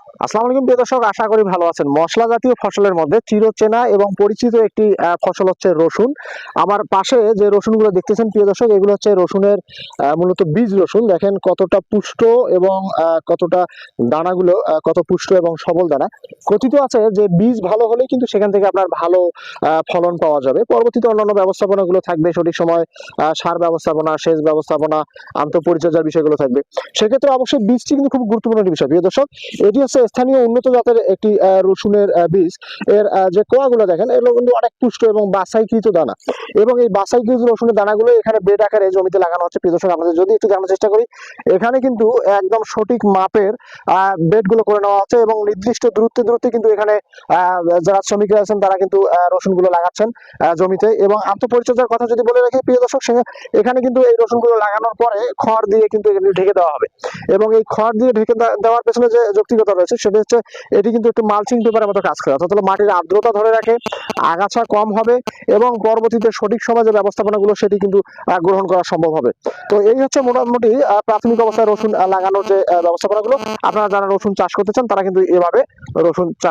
আসসালামু আলাইকুম প্রিয় দর্শক, আশা করি ভালো আছেন। মশলা জাতীয় ফসলের মধ্যে চিরচেনা এবং পরিচিত একটি ফসল হচ্ছে রসুন। আমার পাশে যে রসুনগুলো দেখতেছেন প্রিয় দর্শক, এগুলো হচ্ছে রসুনের মূলত বীজ রসুন। দেখেন কতটা পুষ্ট এবং কতটা দানাগুলো কত পুষ্ট এবং সবল দানা। কথিত আছে যে বীজ ভালো হলেই কিন্তু সেখান থেকে আপনার ভালো ফলন পাওয়া যাবে। পরবর্তীতে অন্যান্য ব্যবস্থাপনাগুলো থাকবে, সঠিক সময় সার ব্যবস্থাপনা, সেচ ব্যবস্থাপনা, আন্তঃপরিচর্যার বিষয়গুলো থাকবে। সেক্ষেত্রে অবশ্যই বীজটি কিন্তু খুব গুরুত্বপূর্ণ একটি বিষয় প্রিয় দর্শক। এটি হচ্ছে স্থানীয় উন্নত জাতের একটি রসুনের বীজ। এর যে কোয়াগুলো দেখেন, এগুলো কিন্তু অনেক পুষ্ট এবং বাছাইকৃত দানা, এবং এই বাছাইকৃত রসুনের দানাগুলো এখানে বেড আকারে জমিতে লাগানো হচ্ছে প্রিয় দর্শক। আমাদের যদি একটু জানার চেষ্টা করি, এখানে কিন্তু একদম সঠিক মাপের বেডগুলো করে নেওয়া হচ্ছে এবং নির্দিষ্ট দূরত্বে দূরত্বে কিন্তু এখানে যারা শ্রমিকরা আছেন তারা কিন্তু রসুনগুলো লাগাচ্ছেন জমিতে। এবং আন্তঃপরিচর্যার কথা যদি বলে রাখি প্রিয় দর্শক, এখানে কিন্তু এই রসুনগুলো লাগানোর পরে খড় দিয়ে কিন্তু এখানে ঢেকে দেওয়া হবে। এবং এই খড় দিয়ে ঢেকে দেওয়ার পেছনে যে যৌক্তিকতা রয়েছে সেটা হচ্ছে, এটি কিন্তু একটু মালচিং পেপারের মতো কাজ করে, অর্থাৎ মাটির আর্দ্রতা ধরে রাখে, আগাছা কম হবে এবং পরবর্তীতে সঠিক সময় যে ব্যবস্থাপনাগুলো সেটি কিন্তু গ্রহণ করা সম্ভব হবে। তো এই হচ্ছে মোটামুটি প্রাথমিক অবস্থায় রসুন লাগানোর যে ব্যবস্থাপনাগুলো। আপনারা যারা রসুন চাষ করতে চান তারা কিন্তু এভাবে রসুন চাষ